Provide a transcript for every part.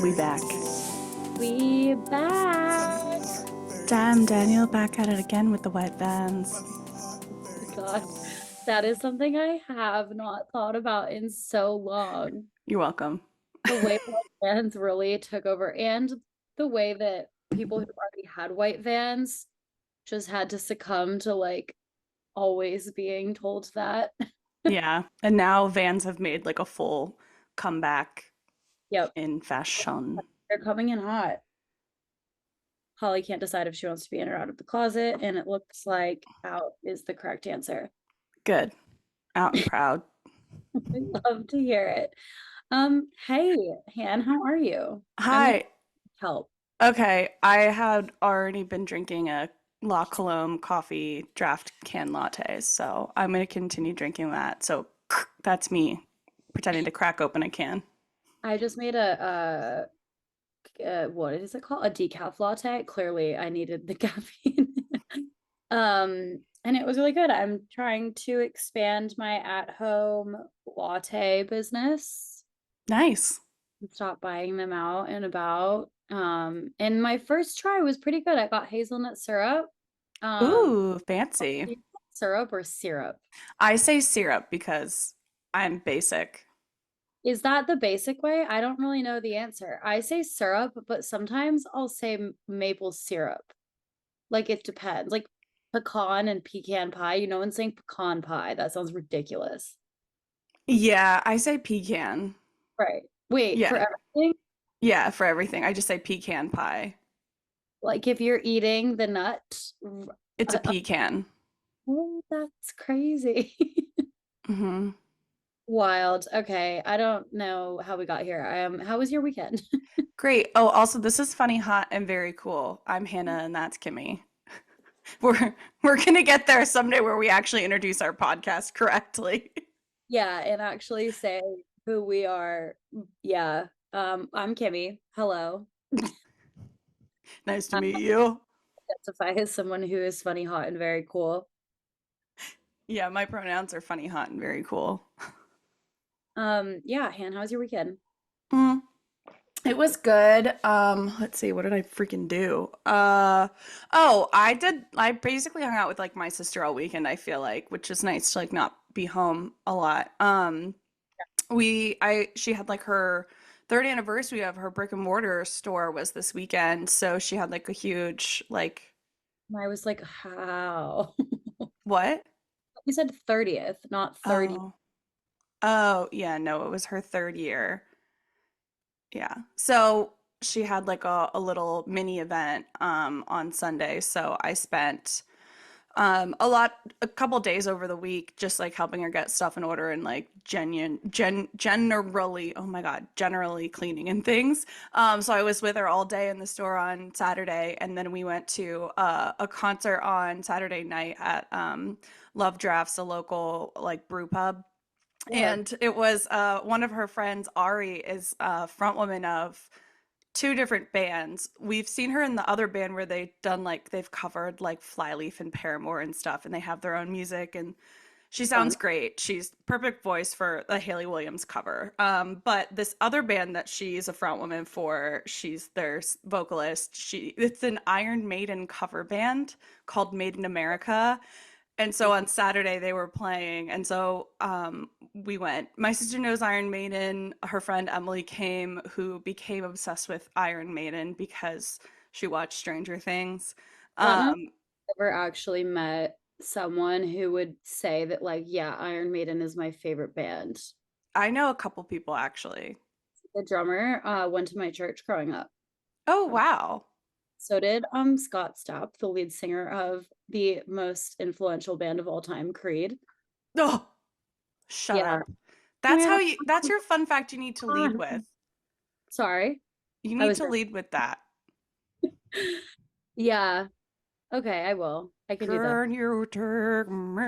We back. We back. Damn, Daniel, back at it again with the white vans. God, that is something I have not thought about in so long. You're welcome. The way white vans really took over, and the way that people who already had white vans just had to succumb to like always being told that. Yeah, and now vans have made like a full comeback Yep, in fashion. they're coming in hot. Holly can't decide if she wants to be in or out of the closet, and it looks like out is the correct answer. Good. Out and proud. I love to hear it. Hey, Han, how are you? I'm gonna Hi. help. Okay, I had already been drinking a La Colombe coffee draft can latte, so I'm going to continue drinking that. So that's me pretending to crack open a can. I just made what is it called? A decaf latte. Clearly, I needed the caffeine. And it was really good. I'm trying to expand my at-home latte business Nice. and stop buying them out and about. And my first try was pretty good. I got hazelnut syrup. Um, Ooh, fancy. syrup or syrup? I say syrup because I'm basic. Is that the basic way? I don't really know the answer. I say syrup, but sometimes I'll say maple syrup. Like it depends. Like pecan and pecan pie. No one's saying pecan pie. That sounds ridiculous. Yeah, I say pecan. Right. Wait, for Yeah. everything? Yeah, for everything. I just say pecan pie. Like if you're eating the nut, It's a pecan. oh, that's crazy. Hmm. Wild. Okay. I don't know how we got here. How was your weekend? Great. Oh, also, this is funny, hot, and very cool. I'm Hannah, and that's Kimmy. We're gonna get there someday where we actually introduce our podcast correctly. Yeah, and actually say who we are. Yeah. I'm Kimmy. Hello. Nice to I meet you. identify as someone who is funny, hot, and very cool. Yeah, my pronouns are funny, hot, and very cool. Yeah, Han, how was your weekend? Mm. It was good. Let's see, what did I freaking do? I basically hung out with like my sister all weekend, I feel like, which is nice to like not be home a lot. She had like her third anniversary of her brick and mortar store was this weekend, so she had like a huge like I was like, how? what? You said 30th, not 30. Oh. Oh, yeah, no, it was her third year. Yeah. So she had like a little mini event on Sunday. So I spent a couple days over the week just like helping her get stuff in order and like generally, oh my God, generally cleaning and things. So I was with her all day in the store on Saturday, and then we went to a concert on Saturday night at Love Drafts, a local like brew pub. Love. And it was one of her friends, Ari, is frontwoman of two different bands. We've seen her in the other band where they've covered like Flyleaf and Paramore and stuff, and they have their own music, and she Fun. sounds great. She's perfect voice for a Haley Williams cover. But this other band that she's a frontwoman for, she's their vocalist. It's an Iron Maiden cover band called Made in America, and so on Saturday they were playing, and so we went. My sister knows Iron Maiden. Her friend Emily came, who became obsessed with Iron Maiden because she watched Stranger Things. I don't know if Um, I've ever actually met someone who would say that, like, yeah, Iron Maiden is my favorite band. I know a couple people actually. The drummer went to my church growing up. Oh Um, wow. so did Scott Stapp, the lead singer of the most influential band of all time, Creed. Oh, shut Yeah. up. That's Yeah. how you. That's your fun fact you need to lead with. Sorry. You I need was to lead with that. yeah. Okay, I will. I can do that. Can you take me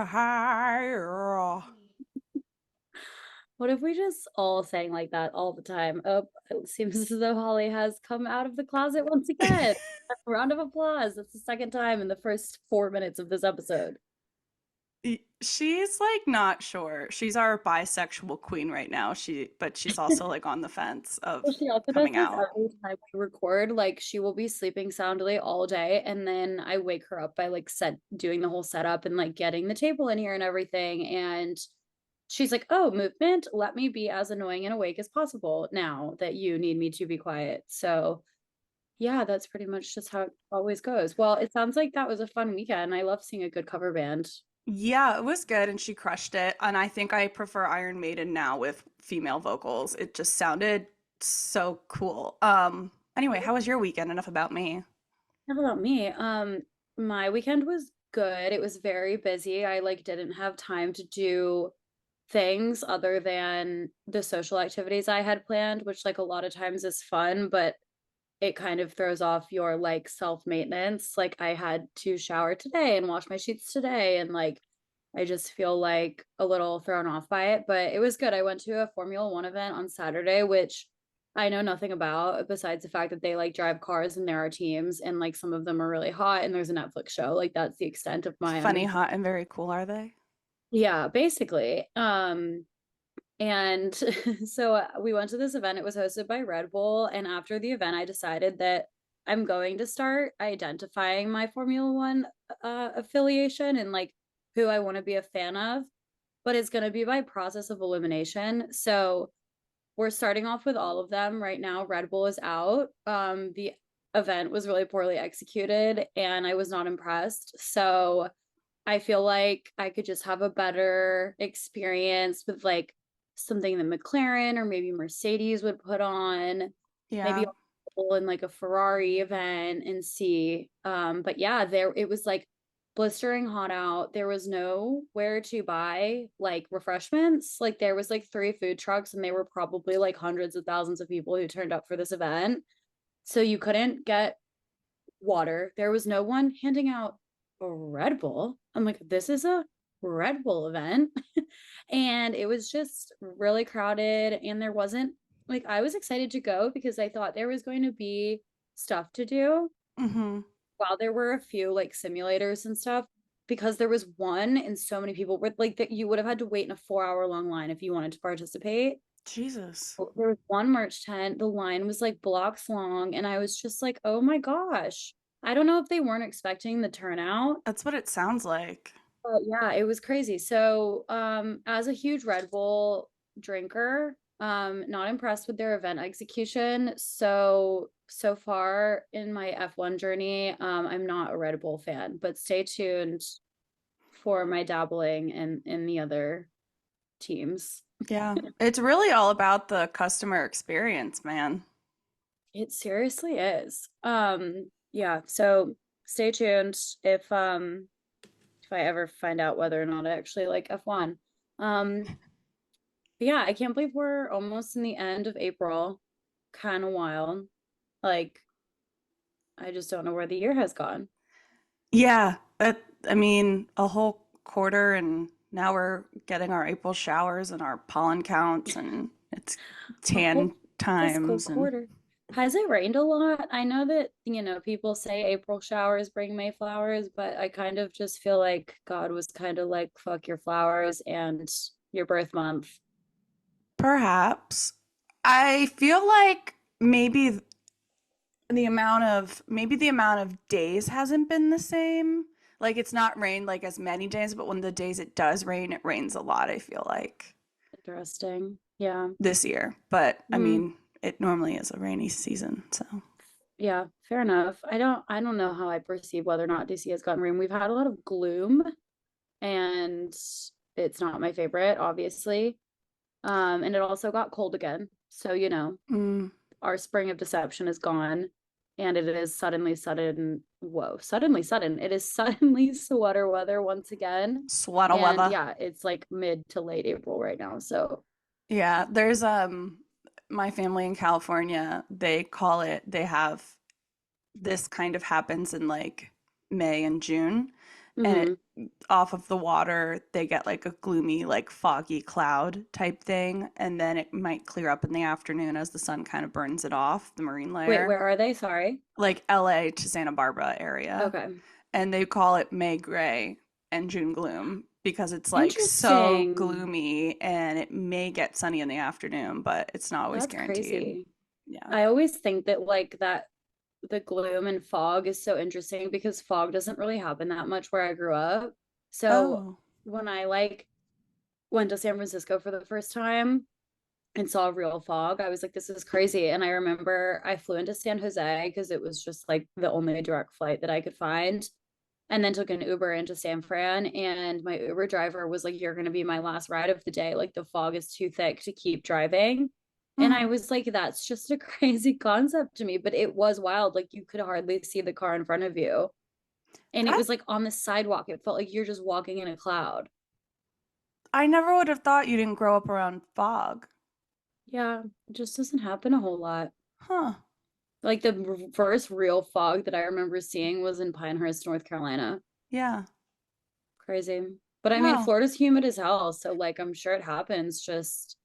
higher? What if we just all sang like that all the time? Oh, it seems as though Holly has come out of the closet once again. A round of applause. That's the second time in the first 4 minutes of this episode. She's like not sure. She's our bisexual queen right now. But she's also like on the fence of Well, she also does coming this out. every time we record. Like she will be sleeping soundly all day, and then I wake her up by like doing the whole setup and like getting the table in here and everything. And she's like, "Oh, movement. Let me be as annoying and awake as possible now that you need me to be quiet." So yeah, that's pretty much just how it always goes. Well, it sounds like that was a fun weekend. I love seeing a good cover band. Yeah, it was good and she crushed it. And I think I prefer Iron Maiden now with female vocals. It just sounded so cool. Anyway, how was your weekend? Enough about me. How about me? My weekend was good. It was very busy. I like didn't have time to do things other than the social activities I had planned, which like a lot of times is fun, but it kind of throws off your like self-maintenance. Like I had to shower today and wash my sheets today and like I just feel like a little thrown off by it, but it was good. I went to a Formula One event on Saturday, which I know nothing about besides the fact that they like drive cars and there are teams and like some of them are really hot and there's a Netflix show. Like that's the extent of my Funny, under. hot, and very cool, are they? Yeah, basically. And so we went to this event. It was hosted by Red Bull. And after the event, I decided that I'm going to start identifying my Formula One affiliation and like who I want to be a fan of, but it's going to be by process of elimination. So we're starting off with all of them right now. Red Bull is out. The event was really poorly executed and I was not impressed. So I feel like I could just have a better experience with like something that McLaren or maybe Mercedes would put on, maybe Yeah. in like a Ferrari event and see. But yeah, there it was like blistering hot out. There was nowhere to buy like refreshments. Like there was like three food trucks and they were probably like hundreds of thousands of people who turned up for this event. So you couldn't get water. There was no one handing out a Red Bull. I'm like, this is a Red Bull event. And it was just really crowded. And there wasn't like, I was excited to go because I thought there was going to be stuff to do Mm-hmm. while there were a few like simulators and stuff. Because there was one and so many people were like that you would have had to wait in a 4 hour long line if you wanted to participate. Jesus. There was one merch tent, the line was like blocks long, and I was just like, oh my gosh. I don't know if they weren't expecting the turnout, That's what it sounds like. but yeah, it was crazy. So, as a huge Red Bull drinker, not impressed with their event execution. So far in my F1 journey, I'm not a Red Bull fan, but stay tuned for my dabbling in the other teams. Yeah. It's really all about the customer experience, man. It seriously is. Yeah, so stay tuned if I ever find out whether or not I actually like F1. But yeah, I can't believe we're almost in the end of April. Kind of wild. Like, I just don't know where the year has gone. Yeah. I mean, a whole quarter and now we're getting our April showers and our pollen counts and it's A tan whole fiscal times and quarter. Has it rained a lot? I know that, people say April showers bring May flowers, but I kind of just feel like God was kind of like, fuck your flowers and your birth month. perhaps. I feel like maybe the amount of days hasn't been the same. Like it's not rained like as many days, but when the days it does rain, it rains a lot, I feel like Interesting. Yeah. this year. But I Mm, mean, it normally is a rainy season, so yeah, fair enough. I don't know how I perceive whether or not DC has gotten rain. We've had a lot of gloom and it's not my favorite, obviously. And it also got cold again. So, mm, our spring of deception is gone and it is suddenly sudden whoa suddenly sudden it is suddenly sweater weather once again, sweater and weather. yeah, it's like mid to late April right now, so Yeah, there's my family in California, they have this kind of happens in like May and June, and hmm. off of the water they get like a gloomy, like foggy cloud type thing, and then it might clear up in the afternoon as the sun kind of burns it off, the marine Wait, layer, where are they? Sorry. like LA to Santa Barbara area, Okay. and they call it May gray and June gloom. because it's like so Interesting. gloomy and it may get sunny in the afternoon, but it's not always That's guaranteed. crazy. Yeah. I always think that like that the gloom and fog is so interesting because fog doesn't really happen that much where I grew up. So Oh. when I like went to San Francisco for the first time and saw real fog, I was like, this is crazy. And I remember I flew into San Jose because it was just like the only direct flight that I could find. And then took an Uber into San Fran. And my Uber driver was like, you're going to be my last ride of the day. Like the fog is too thick to keep driving. And I Mhm. was like, that's just a crazy concept to me. But it was wild. Like you could hardly see the car in front of you. And it That was like on the sidewalk. It felt like you're just walking in a cloud. I never would have thought you didn't grow up around fog. Yeah, it just doesn't happen a whole lot. Huh. Like the first real fog that I remember seeing was in Pinehurst, North Carolina. Yeah. Crazy. But I mean, Wow. Florida's humid as hell. So, like, I'm sure it happens. Just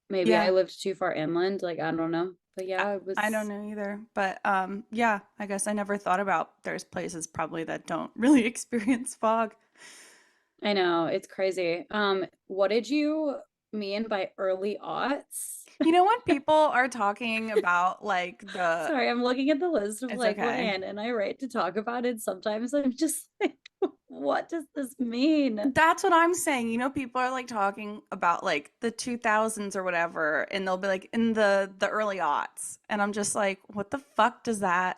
maybe I Yeah. lived too far inland. Like, I don't know. But I, yeah, it I don't was, know either. But yeah, I guess I never thought about there's places probably that don't really experience fog. I know, it's crazy. What did you mean by early aughts? You know when people are talking about like the Sorry, I'm looking at the list of it's like what okay. Hannah and I write to talk about, and sometimes I'm just like, what does this mean? That's what I'm saying. You know, people are like talking about like the 2000s or whatever, and they'll be like in the early aughts, and I'm just like, what the fuck does that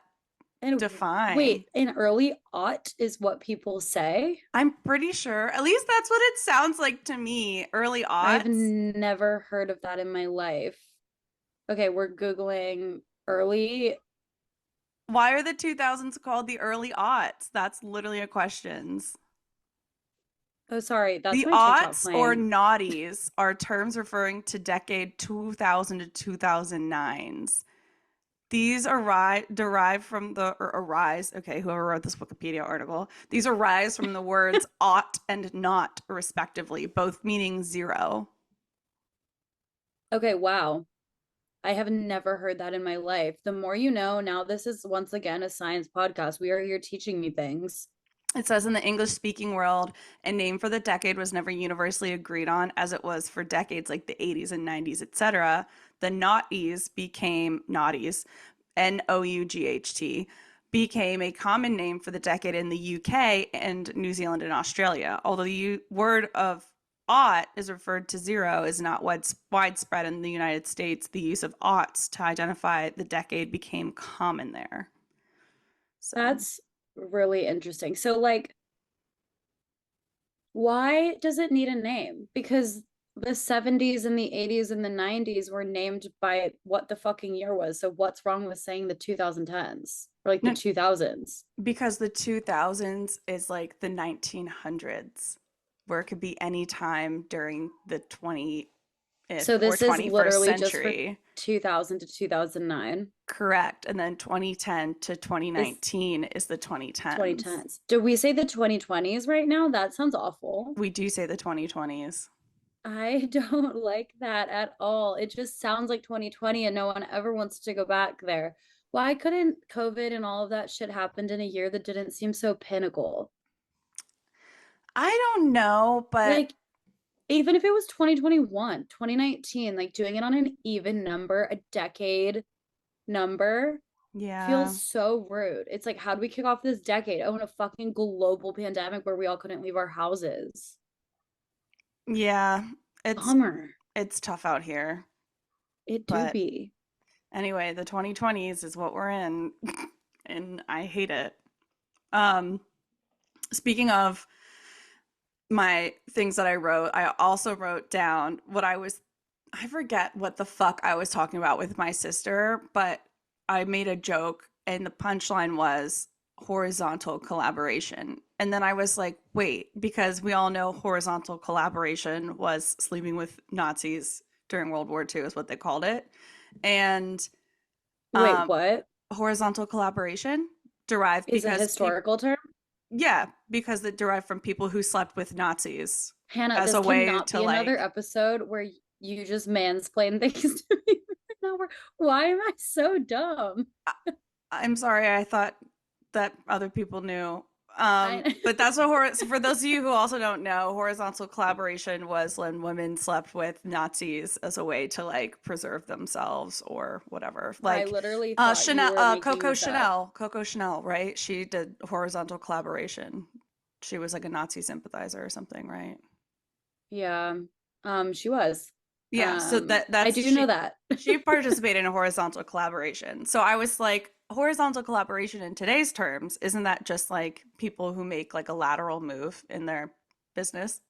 And define? wait, an early aught is what people say? I'm pretty sure, at least that's what it sounds like to me. Early I've aughts. never heard of that in my life. Okay, we're Googling early. Why are the 2000s called the early aughts? That's literally a question. Oh, sorry, that's The my TikTok aughts or playing. noughties are terms referring to decade 2000 to 2009s. These derive from the or arise. Okay, whoever wrote this Wikipedia article. These arise from the words ought and not, respectively, both meaning zero. Okay, wow. I have never heard that in my life. The more you know, now this is once again a science podcast. We are here teaching me things. It says in the English speaking world, a name for the decade was never universally agreed on, as it was for decades like the 80s and 90s, etc. The noughties became noughties, NOUGHT, became a common name for the decade in the UK and New Zealand and Australia. Although the word of aught is referred to zero is not widespread in the United States, the use of aughts to identify the decade became common there. So That's really interesting. So, like, why does it need a name? Because the 70s and the 80s and the 90s were named by what the fucking year was. So, what's wrong with saying the 2010s or like the no, 2000s? because the 2000s is like the 1900s, where it could be any time during the 20th So, or this is 21st literally just for century. 2000 to 2009. Correct. And then 2010 to Is 2019 is the 2010s. 2010s. Do we say the 2020s right now? That sounds awful. We do say the 2020s. I don't like that at all. It just sounds like 2020 and no one ever wants to go back there. Why couldn't COVID and all of that shit happened in a year that didn't seem so pinnacle? I don't know, but Like, even if it was 2021, 2019, like doing it on an even number, a decade number yeah. feels so rude. It's like, how do we kick off this decade? Oh, in a fucking global pandemic where we all couldn't leave our houses. Yeah. It's Bummer. it's tough out here. It do But be. anyway, the 2020s is what we're in and I hate it. Um Speaking of my things that I wrote, I also wrote down I forget what the fuck I was talking about with my sister, but I made a joke and the punchline was horizontal collaboration. And then I was like, wait, because we all know horizontal collaboration was sleeping with Nazis during World War II, is what they called it. And Wait, um, what horizontal collaboration derived is a because people, historical term? yeah, because it derived from people who slept with Nazis Hannah, as this a way cannot to be another like, episode where you just mansplain things to me. Now why am I so dumb? I'm sorry, I thought that other people knew. I But that's what so for those of you who also don't know, horizontal collaboration was when women slept with Nazis as a way to like preserve themselves or whatever. I Like literally thought you Chanel, were making Coco this up. Chanel, Coco Chanel, right? She did horizontal collaboration. She was like a Nazi sympathizer or something, right? Yeah. She was. Yeah, so I that's do know that. she participated in a horizontal collaboration. So I was like, horizontal collaboration in today's terms, isn't that just like people who make like a lateral move in their business?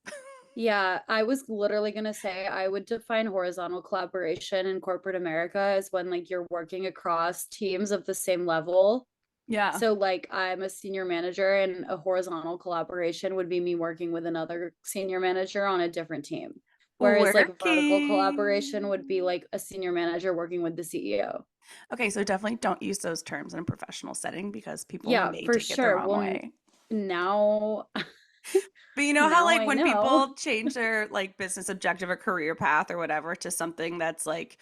Yeah, I was literally gonna say I would define horizontal collaboration in corporate America as when like you're working across teams of the same level. Yeah. So like I'm a senior manager and a horizontal collaboration would be me working with another senior manager on a different team. Whereas like vertical collaboration would be Working. like a senior manager working with the CEO. Okay, so definitely don't use those terms in a professional setting because people Yeah, may for take it the sure. wrong Well, way. now But you know how now like I when know. people change their like business objective or career path or whatever to something that's like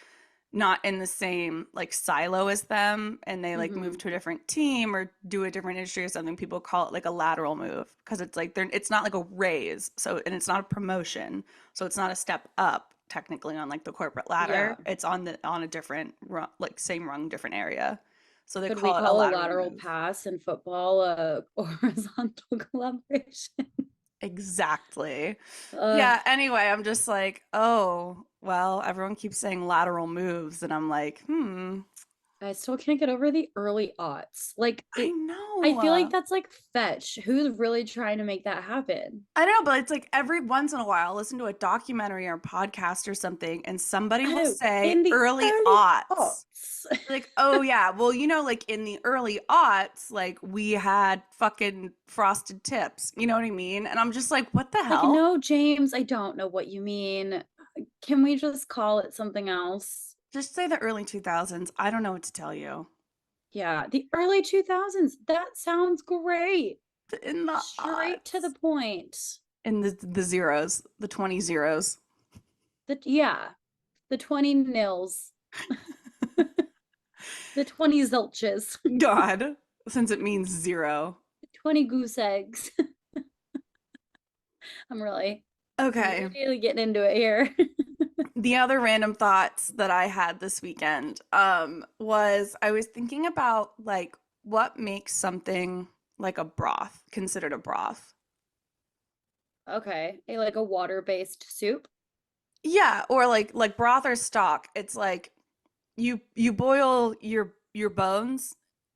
not in the same like silo as them and they like move Hmm. to a different team or do a different industry or something, people call it like a lateral move because it's like they're it's not like a raise. So and it's not a promotion. So it's not a step up technically on like the corporate ladder. Yeah. It's on a different like same rung, different area. So they Could we call it a call a lateral lateral move. pass in football a horizontal collaboration? Exactly. Ugh, Yeah, anyway, I'm just like, oh, well, everyone keeps saying lateral moves, and I'm like, I still can't get over the early aughts. I I feel like know. that's like fetch. Who's really trying to make that happen? I know, but it's like every once in a while, I'll listen to a documentary or podcast or something, and somebody will Oh, say in the early early aughts. aughts. Like, oh yeah, well, like in the early aughts, like we had fucking frosted tips. You know what I mean? And I'm just like, what the Like, hell? no, James, I don't know what you mean. Can we just call it something else? Just say the early 2000s. I don't know what to tell you. Yeah, the early 2000s. That sounds great. In the Straight to the aughts. point. In the zeros, the 20 zeros. Yeah, the 20 nils, the 20 zilches, God, since it means zero. 20 goose eggs. I'm really, I'm Okay. really getting into it here. The other random thoughts that I had this weekend was I was thinking about like what makes something like a broth considered a broth. Okay, like a water-based soup. Yeah, or like broth or stock. It's like you boil your bones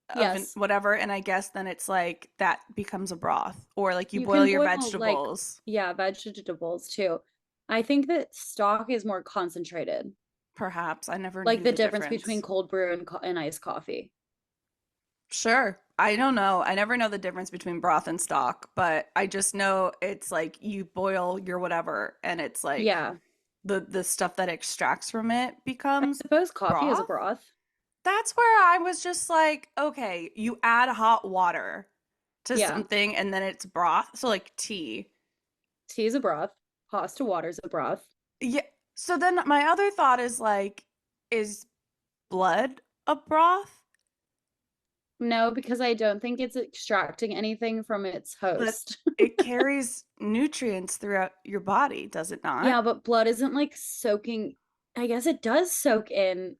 of Yes, whatever, and I guess then it's like that becomes a broth. Or like you you boil can your boil like, vegetables. yeah, vegetables too. I think that stock is more concentrated, Perhaps. I never like knew the the difference between difference. cold brew and iced coffee. Sure. I don't know. I never know the difference between broth and stock, but I just know it's like you boil your whatever and it's like Yeah, the stuff that extracts from it I becomes suppose coffee is a broth. broth. That's where I was just like, okay, you add hot water to Yeah, something and then it's broth. So like tea. tea is a broth. Pasta water is a broth. Yeah. So then my other thought is like, is blood a broth? No, because I don't think it's extracting anything from its But host. it carries nutrients throughout your body, does it not? Yeah, but blood isn't like soaking. I guess it does soak in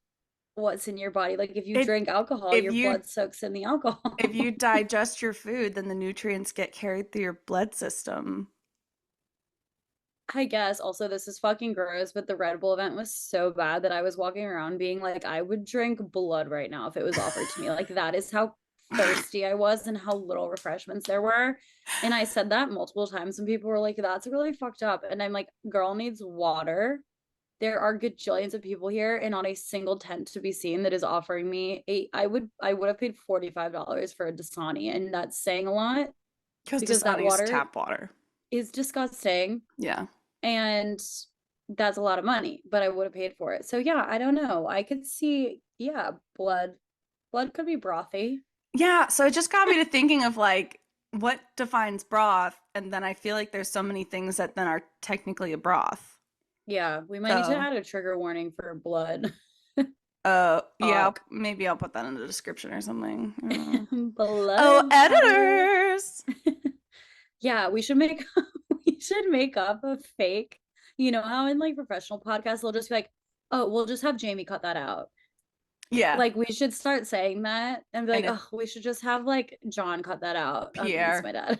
what's in your body. Like if you It drink alcohol, if your you blood soaks in the if you alcohol. digest your food, then the nutrients get carried through your blood system. I guess also this is fucking gross, but the Red Bull event was so bad that I was walking around being like, I would drink blood right now if it was offered to me. Like that is how thirsty I was and how little refreshments there were. And I said that multiple times, and people were like, that's really fucked up. And I'm like, girl needs water. There are gajillions of people here and not a single tent to be seen that is offering me I would have paid $45 for a Dasani, and that's saying a lot Because because that Dasani's water tap water. is disgusting Yeah. and that's a lot of money, but I would have paid for it. So yeah, I don't know. I could see, yeah, blood. Blood could be brothy. Yeah, so it just got me to thinking of like what defines broth, and then I feel like there's so many things that then are technically a broth. Yeah, we might need to So, add a trigger warning for blood yeah, talk. maybe I'll put that in the description or something. I don't know. Oh, Blood water. editors. Yeah, we should make we should make up a fake. You know how in like professional podcasts they'll just be like, "Oh, we'll just have Jamie cut that out." Yeah. Like we should start saying that and be And like, it's "Oh, we should just have like John cut that out." He's Pierre. my dad.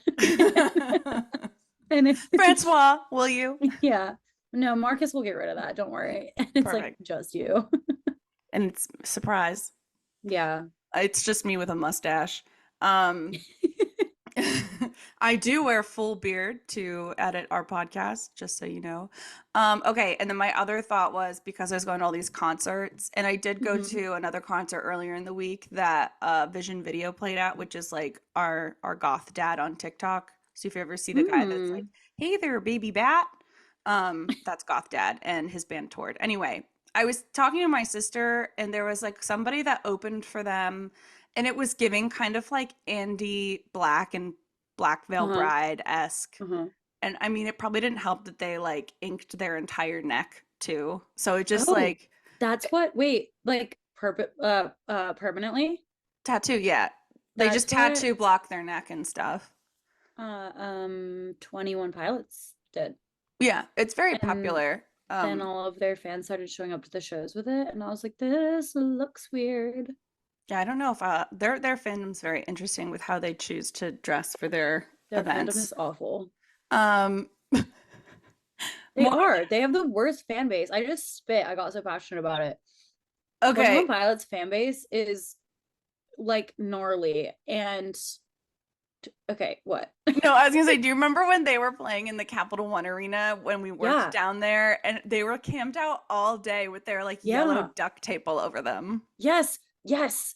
And it's Francois, will you? yeah. No, Marcus will get rid of that. Don't worry. And it's like Perfect. just you. And it's surprise. Yeah. It's just me with a mustache. Um, I do wear full beard to edit our podcast, just so you know. Okay, and then my other thought was because I was going to all these concerts, and I did go Mhm. to another concert earlier in the week that Vision Video played at, which is like our goth dad on TikTok. So if you ever see the guy that's like, Mm. "Hey there, baby bat," that's goth dad, and his band toured. Anyway, I was talking to my sister, and there was like somebody that opened for them, and it was giving kind of like Andy Black and Black Veil Uh-huh. Bride esque. Uh-huh. And I mean, it probably didn't help that they like inked their entire neck too. So it just Oh, like that's what, wait, like permanently? tattoo, yeah. They That's just what tattoo block their neck and stuff. 21 Pilots did. Yeah, it's very And popular. then all of their fans started showing up to the shows with it, and I was like, this looks weird. Yeah, I don't know if their fandom's very interesting with how they choose to dress for their Their fandom events. is awful. Um, They more, are. They have the worst fan base. I just spit. I got so passionate about it. 21 okay. Pilots fan base is like gnarly. And okay, what? No, I was gonna say, do you remember when they were playing in the Capital One Arena when we worked Yeah. down there and they were camped out all day with their like yellow Yeah. duct tape all over them? Yes. Yes.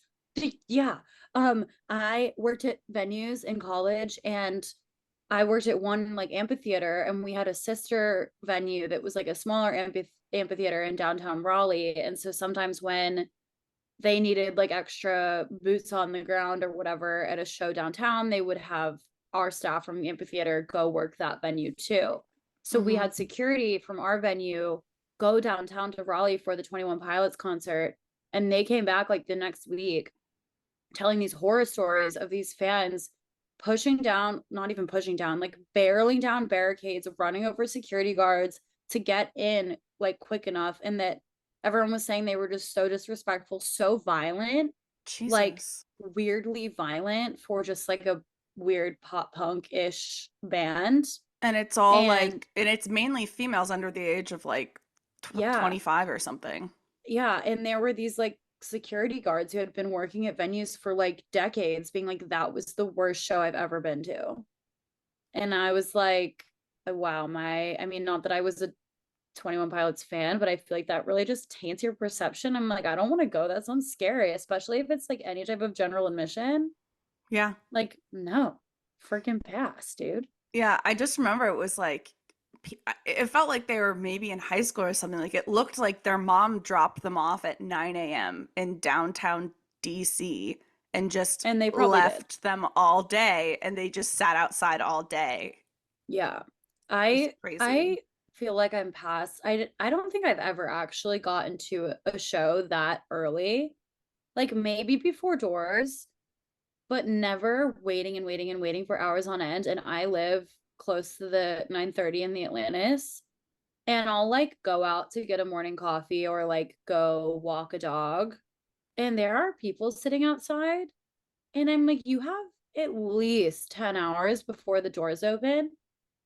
Yeah. I worked at venues in college, and I worked at one like amphitheater, and we had a sister venue that was like a smaller amphitheater in downtown Raleigh. And so sometimes when they needed like extra boots on the ground or whatever at a show downtown, they would have our staff from the amphitheater go work that venue too. So we Hmm. had security from our venue go downtown to Raleigh for the 21 Pilots concert. And they came back like the next week telling these horror stories of these fans pushing down, not even pushing down, like barreling down barricades, running over security guards to get in like quick enough. And that everyone was saying they were just so disrespectful, so violent, like Jesus. weirdly violent for just like a weird pop punk ish band. And it's all And like, and it's mainly females under the age of like yeah, 25 or something. yeah. And there were these like security guards who had been working at venues for like decades being like, that was the worst show I've ever been to. And I was like, wow, I mean, not that I was a 21 Pilots fan, but I feel like that really just taints your perception. I'm like, I don't want to go. That sounds scary, especially if it's like any type of general admission. Yeah. Like, no, freaking pass, dude. Yeah. I just remember it was like, it felt like they were maybe in high school or something. Like it looked like their mom dropped them off at 9 a.m. in downtown DC and just And they probably did. left them all day and they just sat outside all day. Yeah. It's I crazy. feel like I'm past. I don't think I've ever actually gotten to a show that early. Like maybe before doors, but never waiting and waiting and waiting for hours on end. And I live close to the 9:30 in the Atlantis. And I'll like go out to get a morning coffee or like go walk a dog. And there are people sitting outside. And I'm like, you have at least 10 hours before the doors open.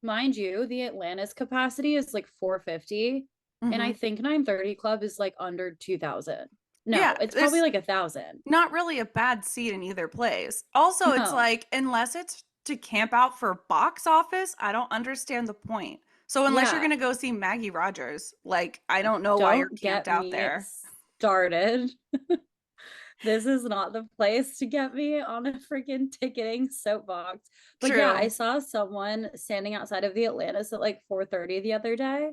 Mind you, the Atlantis capacity is like 450. And I Hmm. think 9:30 Club is like under 2,000. No, Yeah, it's probably there's like 1,000. not really a bad seat in either place. Also, it's No. like, unless it's to camp out for box office, I don't understand the point. So, unless you're Yeah. going to go see Maggie Rogers, like, I don't know why you're Don't camped get out me there. started. This is not the place to get me on a freaking ticketing soapbox. But yeah, I True. saw someone standing outside of the Atlantis at like 4:30 the other day.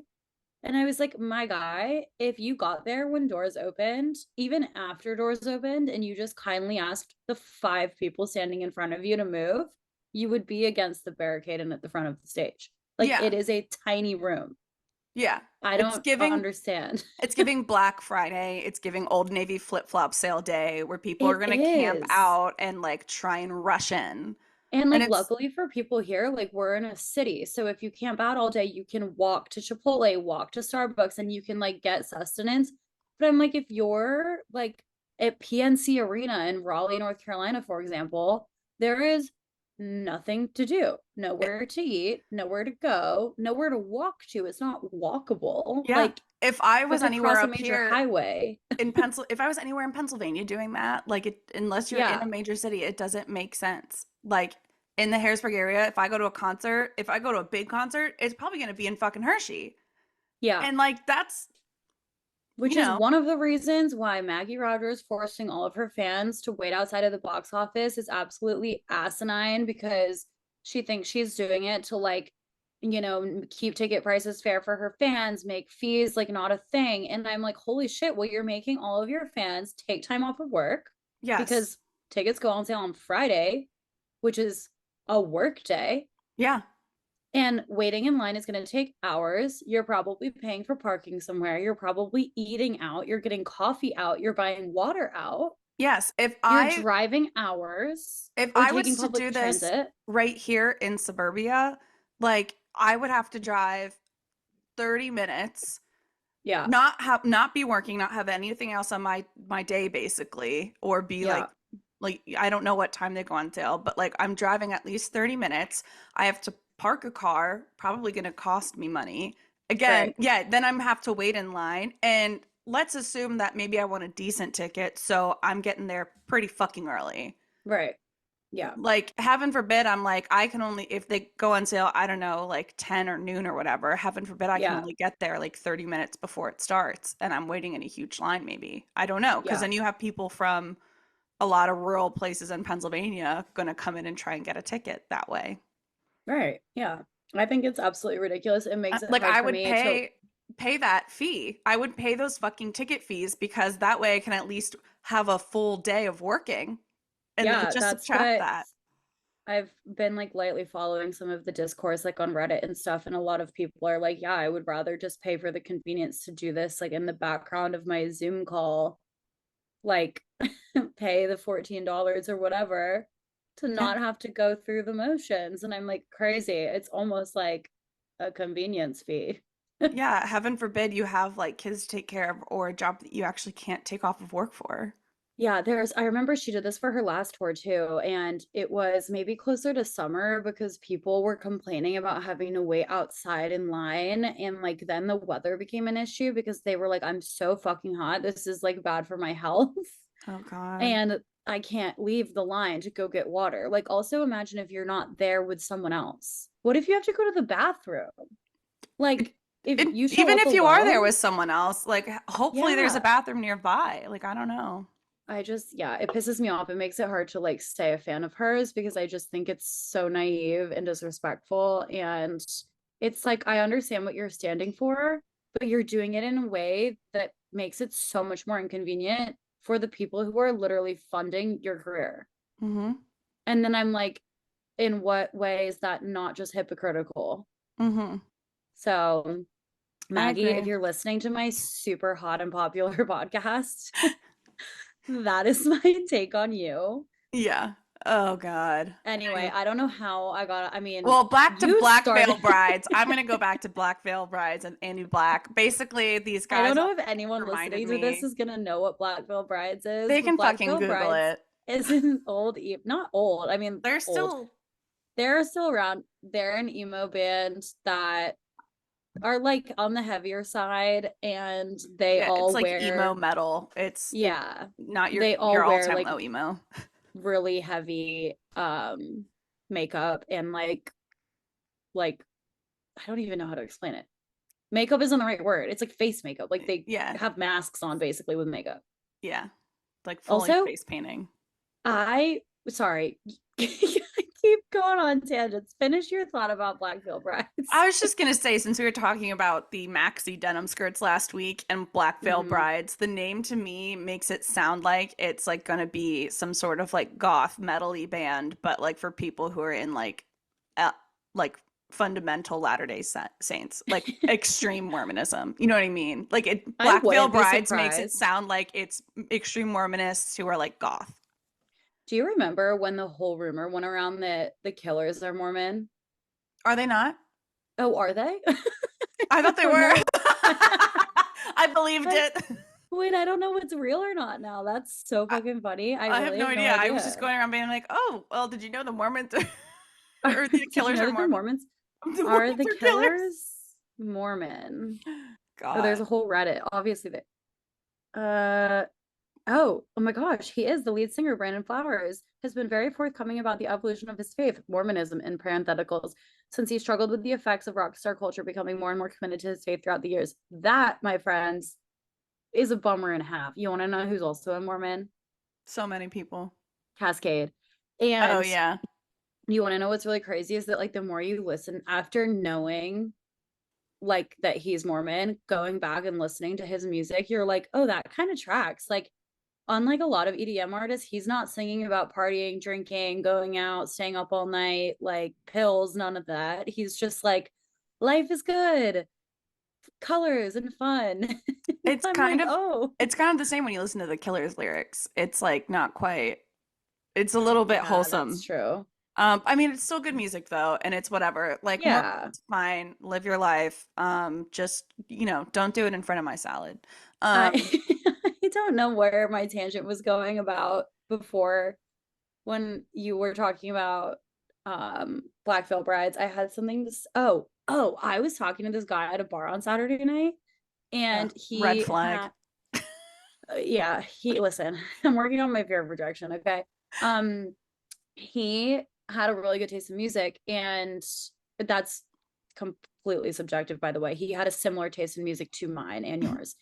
And I was like, my guy, if you got there when doors opened, even after doors opened, and you just kindly asked the five people standing in front of you to move, you would be against the barricade and at the front of the stage. Like Yeah. it is a tiny room. Yeah. I It's don't giving understand. it's giving Black Friday, it's giving Old Navy flip-flop sale day where people are It going to camp is. out and like try and rush in. And And like it's luckily for people here, like we're in a city. So if you camp out all day, you can walk to Chipotle, walk to Starbucks, and you can like get sustenance. But I'm like, if you're like at PNC Arena in Raleigh, North Carolina, for example, there is nothing to do, nowhere to eat, nowhere to go, nowhere to walk to. It's not walkable. yeah. Like If I you have was to anywhere cross a up major here highway. if I was anywhere in Pennsylvania doing that, like unless you're in a Yeah. major city, it doesn't make sense. Like in the Harrisburg area, if I go to a concert, if I go to a big concert, it's probably going to be in fucking Hershey. Yeah. And like that's, you Which is know, one of the reasons why Maggie Rogers forcing all of her fans to wait outside of the box office is absolutely asinine because she thinks she's doing it to like, keep ticket prices fair for her fans, make fees like not a thing. And I'm like, holy shit, well, you're making all of your fans take time off of work yes. because tickets go on sale on Friday, which is a work day. Yeah. And waiting in line is going to take hours. You're probably paying for parking somewhere. You're probably eating out. You're getting coffee out. You're buying water out. Yes. You're driving hours If or I taking was to public do this transit. right here in suburbia, like I would have to drive 30 minutes, Yeah. not be working, not have anything else on my day basically, or be Yeah. like I don't know what time they go on sale, but like I'm driving at least 30 minutes. I have to park a car, probably going to cost me money. Again, Right. yeah, then I'm have to wait in line and let's assume that maybe I want a decent ticket, so I'm getting there pretty fucking early. Right. Yeah. Like heaven forbid I'm like I can only if they go on sale, I don't know, like 10 or noon or whatever, heaven forbid I can Yeah. only get there like 30 minutes before it starts and I'm waiting in a huge line maybe. I don't know, because Yeah. then you have people from a lot of rural places in Pennsylvania going to come in and try and get a ticket that way. Right. Yeah. I think it's absolutely ridiculous. It makes it Like hard I for would me to, pay that fee. I would pay those fucking ticket fees because that way I can at least have a full day of working and then yeah, just that's subtract what that. I've been like lightly following some of the discourse like on Reddit and stuff, and a lot of people are like, yeah, I would rather just pay for the convenience to do this like in the background of my Zoom call, like pay the $14 or whatever to Yeah. not have to go through the motions. And I'm like, crazy. It's almost like a convenience fee. Yeah, heaven forbid you have like kids to take care of or a job that you actually can't take off of work for. Yeah, I remember she did this for her last tour too, and it was maybe closer to summer because people were complaining about having to wait outside in line, and like then the weather became an issue because they were like, I'm so fucking hot. This is like bad for my health. Oh God. And I can't leave the line to go get water. Like also imagine if you're not there with someone else. What if you have to go to the bathroom? Like if And you show even up if you are there alone? with someone else, like hopefully there's a Yeah. bathroom nearby. Like I don't know. Yeah, it pisses me off. It makes it hard to like stay a fan of hers because I just think it's so naive and disrespectful. And it's like, I understand what you're standing for, but you're doing it in a way that makes it so much more inconvenient for the people who are literally funding your career. Mm-hmm. And then I'm like, in what way is that not just hypocritical? Mm-hmm. So, I Maggie, if agree. you're listening to my super hot and popular podcast, that is my take on you. Yeah. Oh God. Anyway, Anyway. I don't know how I got, I mean, Well, back to you Black Veil started. Brides. I'm gonna go back to Black Veil Brides and Andy Black. Basically, these I don't guys know all if anyone reminded listening to this me. is gonna know what Black Veil Brides is, They but can Black fucking Veil Google Brides it. is an not old. I mean, They're old. still They're still around. They're an emo band that are like on the heavier side, and they yeah, it's all like emo wear, metal. It's yeah, not they your all wear all-time like low emo. really heavy makeup and like I don't even know how to explain it. Makeup isn't the right word. It's like face makeup. Like they Yeah. have masks on basically with makeup. Yeah. Like fully Also, face painting. I sorry, keep going on tangents. Finish your thought about Black Veil Brides. I was just gonna say, since we were talking about the maxi denim skirts last week and Black Veil Hmm. Brides, the name to me makes it sound like it's like gonna be some sort of like goth metal-y band, but like for people who are in like fundamental Latter-day Saints, like extreme Mormonism. You know what I mean? Like I Black Veil wouldn't be Brides makes it surprised. sound like it's extreme Mormonists who are like goth. Do you remember when the whole rumor went around that the Killers are Mormon? Are they not? Oh, are they? I I thought they don't were. know. I believed I it. wait, I don't know what's real or not now. That's so I, fucking funny. I I have really no have no idea. I was just idea. going around being like, "Oh, well, did you know the Mormons or the Did you killers know are that the Mormon? Mormons The are Mormons the are killers." Killers Mormon? Oh, there's God, a whole Reddit. Obviously, they uh oh my gosh, he is the lead singer. Brandon Flowers has been very forthcoming about the evolution of his faith, Mormonism in parentheticals, since he struggled with the effects of rock star culture, becoming more and more committed to his faith throughout the years. That, my friends, is a bummer and a half. You want to know who's also a Mormon? so many people. Cascade. Oh And yeah, you want to know what's really crazy is that like the more you listen after knowing like that he's Mormon, going back and listening to his music, you're like, oh, that kind of tracks. Like, unlike a lot of EDM artists, he's not singing about partying, drinking, going out, staying up all night, like pills, none of that. He's just like, life is good, colors and fun. it's I'm kind like, of oh, it's kind of the same when you listen to the Killers lyrics. It's like not quite. It's a little bit yeah, that's wholesome. true. I mean, it's still good music though, and it's whatever. Like more Yeah. fine, live your life. Just don't do it in front of my salad. I Um, I don't know where my tangent was going about before when you were talking about Black Veil Brides. I had something to oh, I was talking to this guy at a bar on Saturday night ugh, and red he flag. had yeah, he listen, I'm working on my fear of rejection, okay? Um he had a really good taste in music and that's completely subjective by the way. He had a similar taste in music to mine and yours.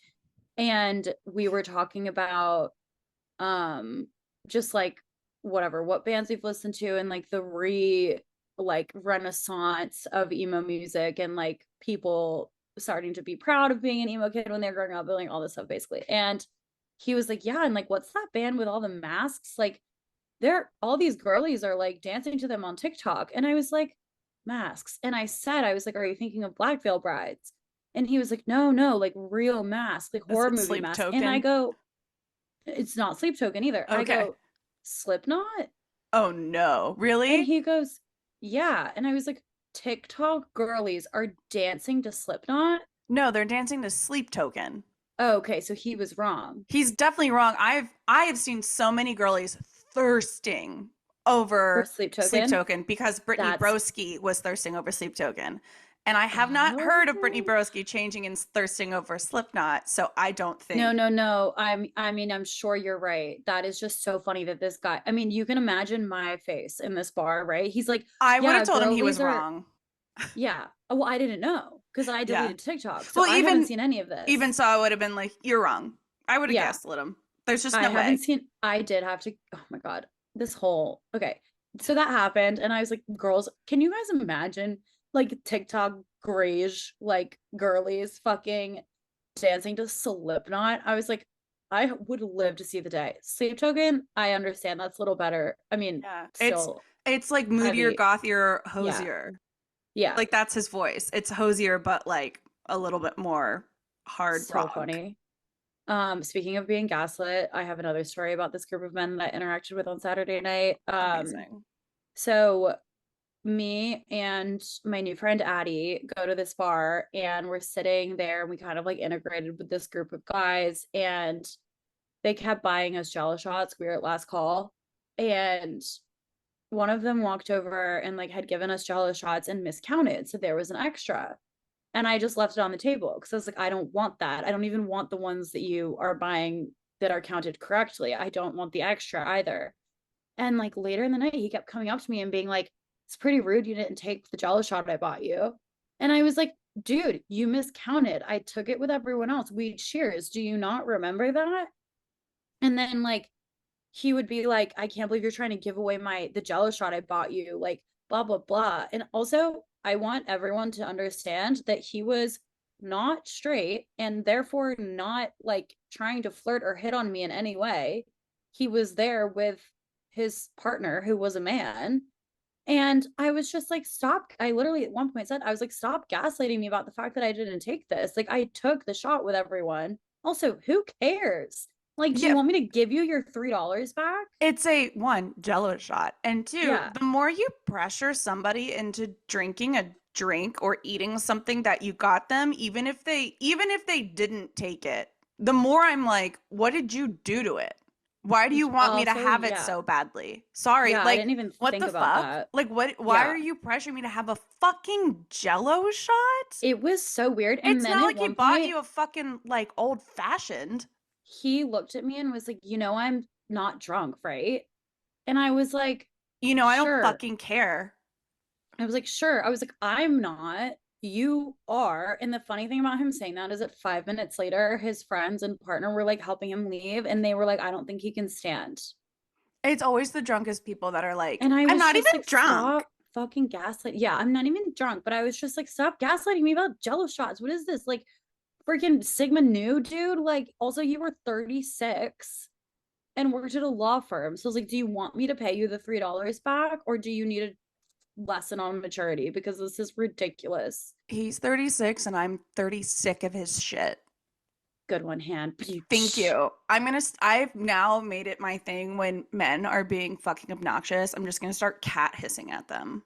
And we were talking about um just like whatever what bands we've listened to and like the like renaissance of emo music and like people starting to be proud of being an emo kid when they're growing up building all this stuff basically. And he was like, yeah, and like what's that band with all the masks, like they're all these girlies are like dancing to them on TikTok. And I was like, masks. And I was like, are you thinking of Black Veil Brides? And he was like, no, no, like real masks, like Is horror it movie sleep masks. And I token? go, it's not Sleep Token either. I Okay. go, Slipknot? Oh no, And really? he goes, yeah. And I was like, TikTok girlies are dancing to Slipknot? No, they're dancing to sleep token. Oh, okay, so he was wrong He's definitely wrong. I have seen so many girlies thirsting for over Sleep Sleep Token. Token because Brittany That's Broski was thirsting over Sleep Token. And I have not heard of Brittany okay. Broski changing and thirsting over Slipknot, so I don't No, think no, no. I mean, I'm sure you're right. That is just so funny that this guy, I mean, you can imagine my face in this bar, right? He's like, I would have yeah, told him he girlies was are, wrong. yeah. Well, I didn't know because I Yeah. deleted TikTok. So Well, I haven't even seen any of even this. so, I would have been like, "You're wrong." I would have Yeah. gaslit him. There's just I no haven't way. seen, I did have to, oh my God, this whole, okay. So that happened. And I was like, girls, can you guys imagine like TikTok grayish, like girlies fucking dancing to Slipknot? I was like, I would live to see the day. Sleep Token, I understand that's a little better. I mean, Yeah. It's still it's like moodier, heavy. gothier, Yeah. hosier. Yeah. Like that's his voice. It's hosier, but like a little bit more hard So rock. funny. Speaking of being gaslit, I have another story about this group of men that I interacted with on Saturday night. Amazing. So me and my new friend Addie go to this bar and we're sitting there and we kind of like integrated with this group of guys and they kept buying us jello shots. We were at last call and one of them walked over and like had given us jello shots and miscounted. So there was an extra. And I just left it on the table because I was like, I don't want that. I don't even want the ones that you are buying that are counted correctly. I don't want the extra either. And like later in the night, he kept coming up to me and being like, it's pretty rude you didn't take the jello shot I bought you. And I was like, dude, you miscounted. I took it with everyone else. We cheers. Do you not remember that? And then like he would be like, I can't believe you're trying to give away the jello shot I bought you, like blah blah blah. And also I want everyone to understand that he was not straight and therefore not like trying to flirt or hit on me in any way. He was there with his partner who was a man. And I was just like, stop. I literally at one point said, I was like, stop gaslighting me about the fact that I didn't take this. Like, I took the shot with everyone. Also, who cares? Like, do you Yeah, want me to give you your $3 back? it's a one, Jello shot. And two, Yeah. the more you pressure somebody into drinking a drink or eating something that you got them, even if they didn't take it, the more I'm like, what did you do to it? Why do you want me to Also, have it yeah. so badly? Sorry, Yeah, I like didn't even what think the about fuck? that. Like why are Yeah. you pressuring me to have a fucking Jello shot? It was so weird. And It's then not at like he one bought point, you a fucking like old fashioned. he looked at me and was like, I'm not drunk, right? And I was like, I don't sure. fucking care. I was like, sure. I was like, I'm not. You are. And the funny thing about him saying that is that 5 minutes later, his friends and partner were like helping him leave. And they were like, I don't think he can stand. It's always the drunkest people that are like, And I I'm was not just even like, drunk. stop fucking gaslighting. Yeah, I'm not even drunk, but I was just like, stop gaslighting me about Jello shots. What is this? Like, freaking Sigma Nu, dude. Like, also, you were 36 and worked at a law firm. So I was like, do you want me to pay you the $3 back or do you need a lesson on maturity? Because this is ridiculous. He's 36 and I'm 30 sick of his shit. Good one, hand. Thank you. I've now made it my thing when men are being fucking obnoxious. I'm just gonna start cat hissing at them.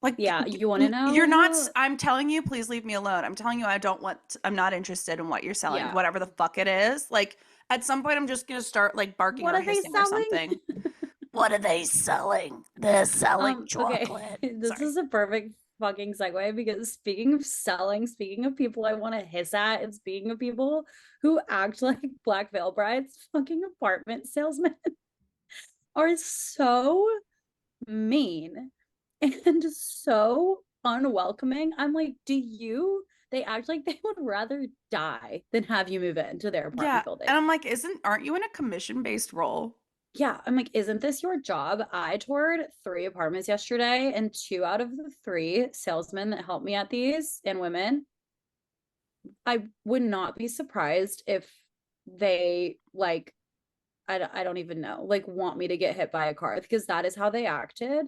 Like, Yeah, you want to you're not, know? I'm telling you, please leave me alone. I'm telling you, I'm not interested in what you're selling, Yeah. whatever the fuck it is. Like, at some point, I'm just gonna start like barking What or are they hissing or selling? something. What are they selling? They're selling Okay, chocolate. this Sorry. is a perfect fucking segue because speaking of selling, speaking of people I want to hiss at, and speaking of people who act like Black Veil Brides, fucking apartment salesmen are so mean and so unwelcoming. I'm like, they act like they would rather die than have you move into their Yeah. apartment building. And I'm like, aren't you in a commission-based role? Yeah, I'm like, isn't this your job? I toured 3 apartments yesterday, and 2 out of the 3 salesmen that helped me at these and women, I would not be surprised if they like, I don't even know, like want me to get hit by a car because that is how they acted.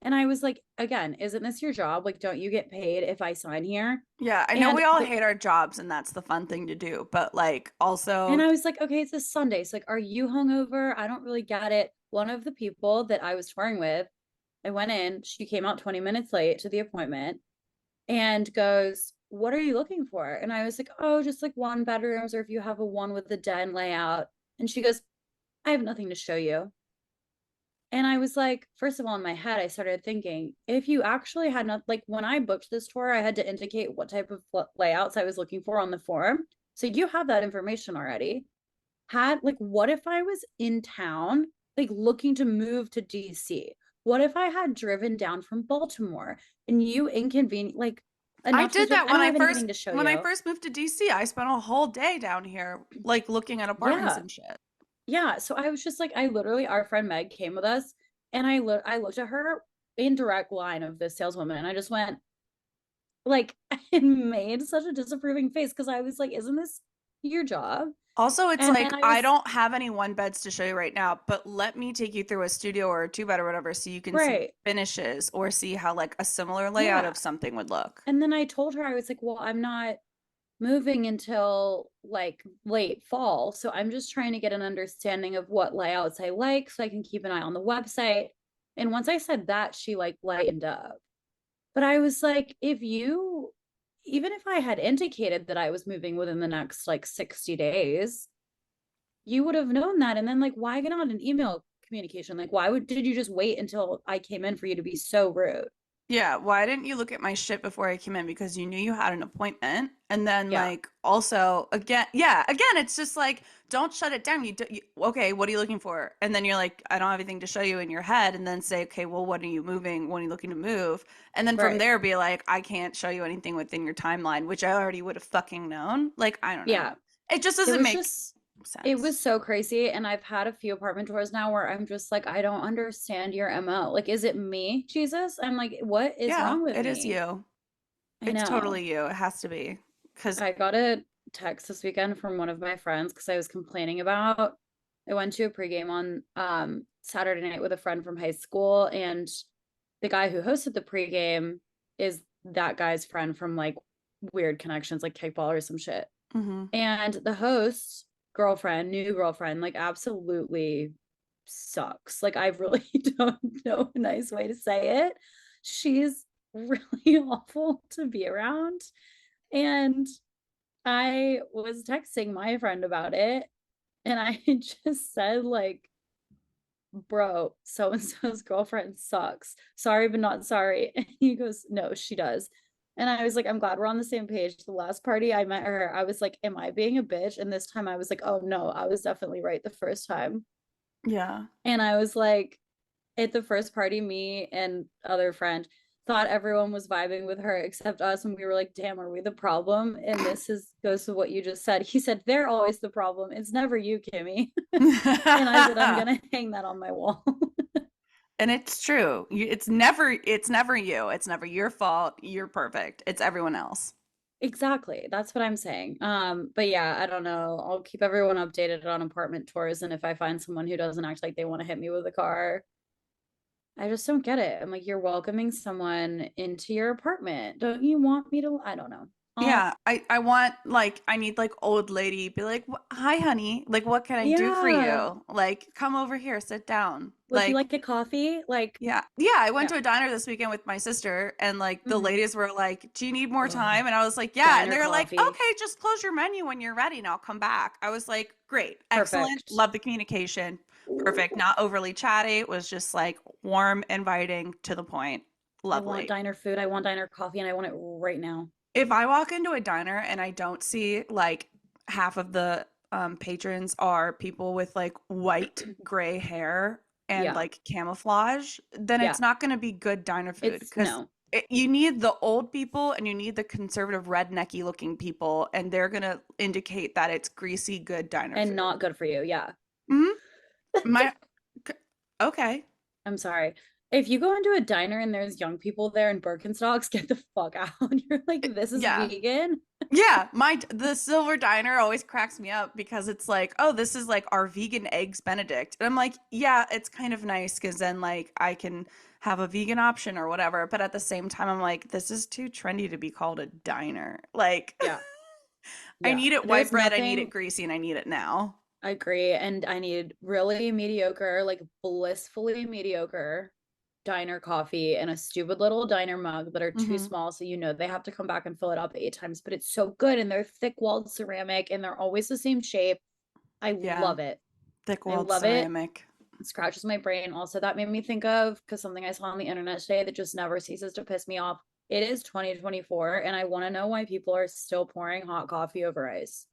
And I was like, again, isn't this your job? Like, don't you get paid if I sign here? Yeah, I know And we all the hate our jobs and that's the fun thing to do, but like And also, I was like, okay, it's a Sunday. So like, are you hungover? I don't really get it. One of the people that I was touring with, I went in, she came out 20 minutes late to the appointment and goes, what are you looking for? And I was like, oh, just like 1 bedrooms, or if you have a one with the den layout. And she goes, I have nothing to show you. And I was like, first of all, in my head, I started thinking, if you actually had not, like when I booked this tour, I had to indicate what type of layouts I was looking for on the form. So you have that information already. What if I was in town, like looking to move to DC? What if I had driven down from Baltimore and you inconvenient, like I enough to did just, that I don't have anything to show when I you. first moved to DC. I spent a whole day down here like looking at apartments Yeah. and shit. Yeah. So I was just like, I literally, our friend Meg came with us and I looked at her in direct line of this saleswoman and I just went, like, I made such a disapproving face because I was like, isn't this your job? Also, it's And like then I I was, don't have any one beds to show you right now, but let me take you through a studio or a two bed or whatever so you can see right. finishes or see how like a similar layout Yeah. of something would look. And then I told her, I was like, well, I'm not moving until like late fall. So I'm just trying to get an understanding of what layouts I like so I can keep an eye on the website. And once I said that, she like lightened up. But I was like, even if I had indicated that I was moving within the next like 60 days, you would have known that. And then like, why get on an email communication? Like, did you just wait until I came in for you to be so rude? Yeah, why didn't you look at my shit before I came in? Because you knew you had an appointment. And then Yeah. like also again, yeah, again, it's just like don't shut it down. Okay, what are you looking for? And then you're like, I don't have anything to show you in your head. And then say, okay, well, what are you moving? When are you looking to move? And then from Right. there be like, I can't show you anything within your timeline, which I already would have fucking known. Like, I don't know. Yeah. It just It doesn't was make just it sense. was so crazy. And I've had a few apartment tours now where I'm just like, I don't understand your MO. Like, is it me, Jesus? I'm like, what is Yeah, wrong with it is me? you. I It's know. totally you. It has to be. Because I got a text this weekend from one of my friends because I was complaining about I went to a pregame on Saturday night with a friend from high school, and the guy who hosted the pregame is that guy's friend from like weird connections, like kickball or some shit. Mm-hmm. And the host girlfriend, new girlfriend, like absolutely sucks. Like I really don't know a nice way to say it. She's really awful to be around. And I was texting my friend about it and I just said like, bro, so and so's girlfriend sucks. Sorry, but not sorry. And he goes, no, she does. And I was like, I'm glad we're on the same page. The last party I met her, I was like, am I being a bitch? And this time I was like, oh no, I was definitely right the first time. Yeah. And I was like, at the first party, me and other friend thought everyone was vibing with her except us. And we were like, damn, are we the problem? And this is goes to what you just said. He said, they're always the problem. It's never you, Kimmy. And I said, I'm gonna hang that on my wall. And it's true. It's never you. It's never your fault. You're perfect. It's everyone else. Exactly. That's what I'm saying. But yeah, I don't know. I'll keep everyone updated on apartment tours, and if I find someone who doesn't act like they want to hit me with a car, I just don't get it. I'm like, you're welcoming someone into your apartment. Don't you want me to? I don't know. Yeah, I want like I need like old lady be like, "Hi, honey. Like, what can I do for Yeah. you? Like, come over here, sit down." Would you Like, like a coffee? Like, yeah, yeah. I went yeah. to a diner this weekend with my sister, and like the Hmm. ladies were like, "Do you need more Oh, time?" And I was like, "Yeah." And diner they're like, coffee. "Okay, just close your menu when you're ready, and I'll come back." I was like, "Great, excellent. Perfect. Love the communication. Perfect. Not overly chatty. It was just like warm, inviting, to the point. I want Lovely." diner food. I want diner coffee, and I want it right now. If I walk into a diner and I don't see like half of the patrons are people with like white gray hair and Yeah. like camouflage, then Yeah. it's not going to be good diner food It's because no, you need the old people and you need the conservative rednecky looking people, and they're going to indicate that it's greasy, good diner and food. not good for you. Yeah. Hmm. My okay. I'm sorry. If you go into a diner and there's young people there in Birkenstocks, get the fuck out. You're like, this is Yeah. vegan. Yeah, the silver diner always cracks me up because it's like, oh, this is like our vegan eggs Benedict. And I'm like, yeah, it's kind of nice because then like I can have a vegan option or whatever. But at the same time, I'm like, this is too trendy to be called a diner. Like, Yeah. I Yeah. need it white There's bread, I need it nothing. greasy, and I need it now. I agree. And I need really mediocre, like blissfully mediocre diner coffee and a stupid little diner mug that are too Hmm. small. So you know they have to come back and fill it up 8 times, but it's so good and they're thick walled ceramic and they're always the same shape. I Yeah, love it. thick I walled love it. ceramic. It scratches my brain. Also, that made me think of because something I saw on the internet today that just never ceases to piss me off. It is 2024, and I want to know why people are still pouring hot coffee over ice.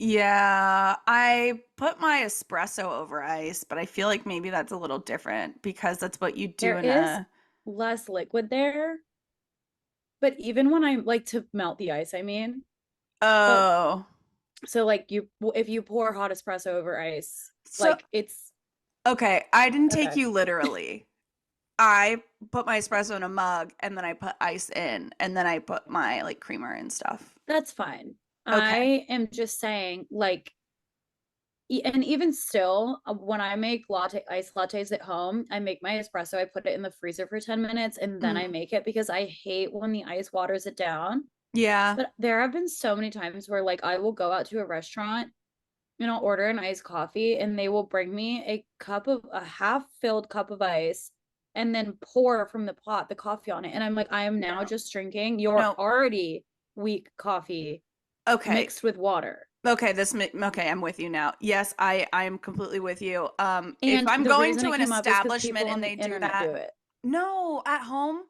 Yeah, I put my espresso over ice, but I feel like maybe that's a little different because that's what you do There in is a. less liquid there, but even when I like to melt the ice, I mean, but Oh. so like you, if you pour hot espresso over ice, So, like it's okay, I didn't take okay. you literally. I put my espresso in a mug and then I put ice in and then I put my like creamer and stuff. That's fine. Okay. I am just saying, like, and even still, when I make latte ice lattes at home, I make my espresso, I put it in the freezer for 10 minutes and then I Mm. make it because I hate when the ice waters it down. Yeah. But there have been so many times where like I will go out to a restaurant and I'll order an iced coffee and they will bring me a half filled cup of ice and then pour from the pot the coffee on it. And I'm like, I am now No. just drinking your No. already weak coffee Okay. mixed with water. Okay, okay, I'm with you now. Yes, I'm completely with you. If And I'm the going reason to it an came up is because people establishment on and the they do internet that, do it. no, at home.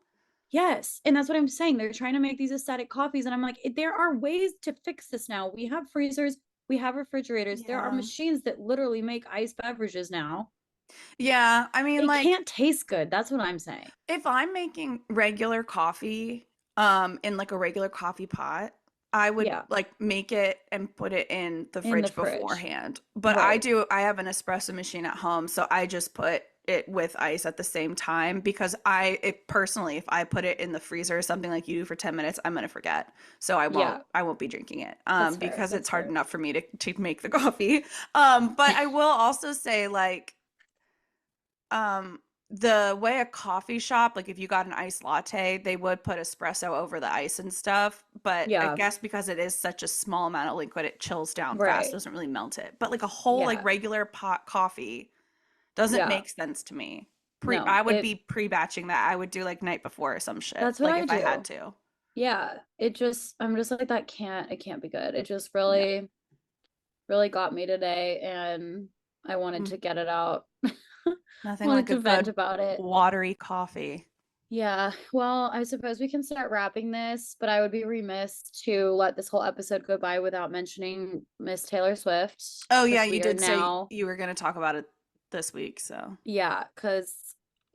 Yes. And that's what I'm saying. They're trying to make these aesthetic coffees. And I'm like, there are ways to fix this now. We have freezers, we have refrigerators, there are Yeah. machines that literally make iced beverages now. Yeah, I mean It like can't taste good. That's what I'm saying. if I'm making regular coffee, in like a regular coffee pot, I would Yeah. like make it and put it in the In the fridge fridge. beforehand. But Right. I have an espresso machine at home, so I just put it with ice at the same time because personally, if I put it in the freezer or something like you do for 10 minutes, I'm gonna forget. So Yeah. I won't be drinking it. That's fair. Because it's That's hard fair. enough for me to make the coffee. But I will also say like um, the way a coffee shop, like if you got an iced latte, they would put espresso over the ice and stuff. but I Yeah, guess because it is such a small amount of liquid, it chills down fast, right. doesn't really melt it. But like a whole like Yeah, regular pot coffee doesn't yeah. make sense to me. No, I would be pre-batching that. I would do like night before or some shit, that's what like I if I had do. to. Yeah, I'm just like it can't be good. It just Yeah. really got me today, and I wanted Mm. to get it out. Nothing Wanted like a to vent good about it. watery coffee. Yeah, well, I suppose we can start wrapping this, but I would be remiss to let this whole episode go by without mentioning Miss Taylor Swift, Oh yeah, because you we are did say now, you were going to talk about it this week, so. yeah, because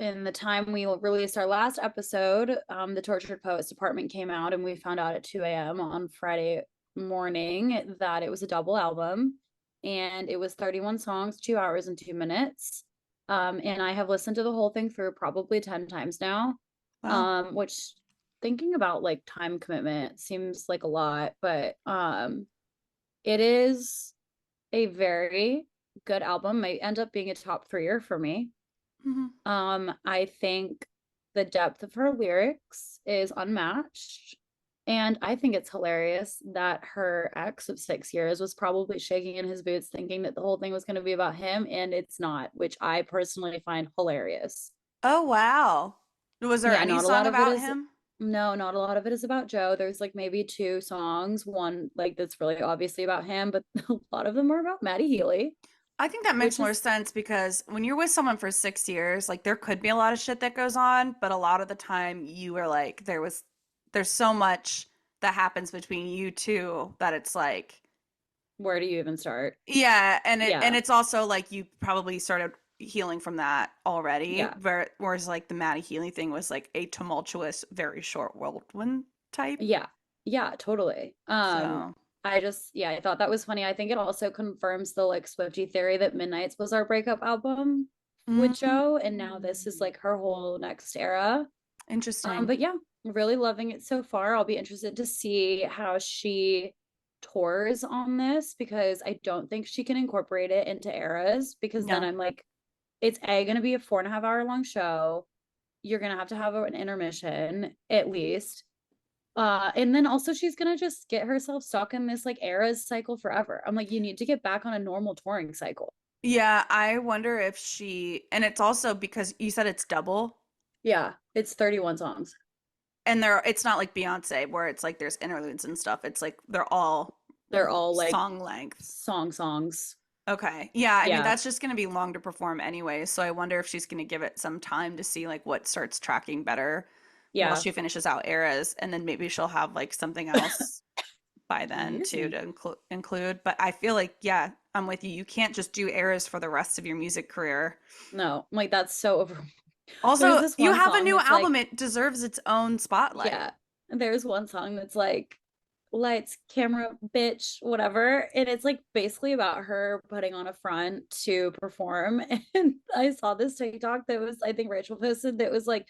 in the time we released our last episode, the Tortured Poets Department came out, and we found out at 2 a.m. on Friday morning that it was a double album, and it was 31 songs, 2 hours and 2 minutes. And I have listened to the whole thing through probably 10 times now. Wow. Which, thinking about like time commitment, seems like a lot, but it is a very good album. Might end up being a top threer for me. Hmm. I think the depth of her lyrics is unmatched. And I think it's hilarious that her ex of 6 years was probably shaking in his boots thinking that the whole thing was going to be about him, and it's not, which I personally find hilarious. Oh wow. Was there Yeah, any not a song lot of it about is, him? no, not a lot of it is about Joe. There's like maybe two songs, one like that's really obviously about him, but a lot of them are about Maddie Healy, I think that makes which more is sense because when you're with someone for 6 years, like there could be a lot of shit that goes on, but a lot of the time you are like, there's so much that happens between you two that it's like, where do you even start? yeah, and Yeah, it's also like you probably started healing from that already, yeah, whereas like the Maddie Healy thing was like a tumultuous, very short whirlwind type. yeah, yeah, totally. So, Yeah, I thought that was funny. I think it also confirms the like Swiftie theory that Midnight's was our breakup album with mm, Joe, and now this is like her whole next era. interesting. But yeah, really loving it so far. I'll be interested to see how she tours on this, because I don't think she can incorporate it into eras, because then Yeah. I'm like, it's going to be a 4.5 hour long show. You're going to have an intermission at least. And then also she's gonna just get herself stuck in this like eras cycle forever. I'm like, you need to get back on a normal touring cycle. Yeah, I wonder if and it's also because you said it's double. Yeah, it's 31 songs. And it's not like Beyonce where it's like there's interludes and stuff. It's like they're all They're all like song length. songs. Okay. Yeah, I mean Yeah, that's just going to be long to perform anyway, so I wonder if she's going to give it some time to see like what starts tracking better while yeah. she finishes out eras, and then maybe she'll have like something else by then Excuse too me. to include. But I feel like yeah, I'm with you. You can't just do eras for the rest of your music career. No, like that's so over. There's Also, this you one have a song new that's like, album. It deserves its own spotlight. yeah, there's one song that's like lights, camera, bitch, whatever. And it's like basically about her putting on a front to perform. And I saw this TikTok that was, I think Rachel posted, that was like,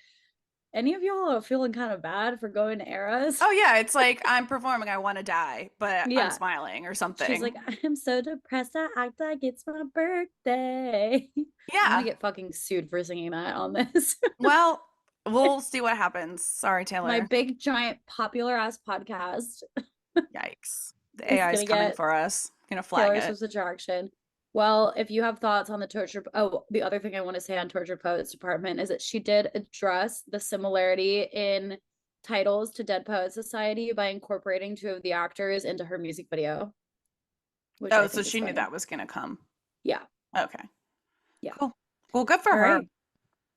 any of y'all are feeling kind of bad for going to eras? Oh yeah, it's like I'm performing, I want to die, but I'm Yeah. smiling or She's something. like, I'm so depressed. I act like it's my birthday. I'm gonna Yeah. get fucking sued for singing that on this. Well, we'll see what happens. Sorry, My Taylor. big giant popular ass podcast Yikes. The is AI is gonna coming get for us. Gonna flag Taylor it. Swift's attraction. Well, if you have thoughts on the torture, oh, the other thing I want to say on Torture Poets Department is that she did address the similarity in titles to Dead Poet Society by incorporating two of the actors into her music video, which Oh, I so think is she knew funny. that was gonna come. Yeah, Okay. yeah. Cool. Well, good for All her. right.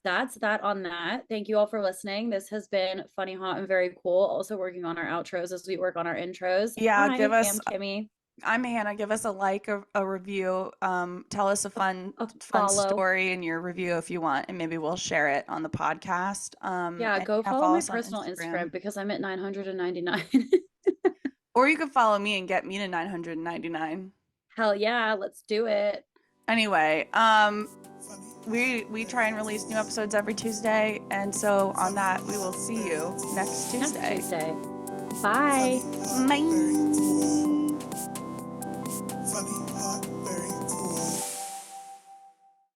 That's that on that. Thank you all for listening. This has been funny, hot, and very cool. Also working on our outros as we work on our intros. Yeah, I am Kimmy. I'm Hannah. Give us a like, a review. Tell us a A fun follow. story in your review if you want, and maybe we'll share it on the podcast. Yeah, And go yeah, follow follow my us on personal Instagram. Instagram because I'm at 999. Or you can follow me and get me to 999. Hell yeah, let's do it. Anyway, we try and release new episodes every Tuesday, and so on that, we will see you next Next Tuesday. Tuesday. Bye. Bye.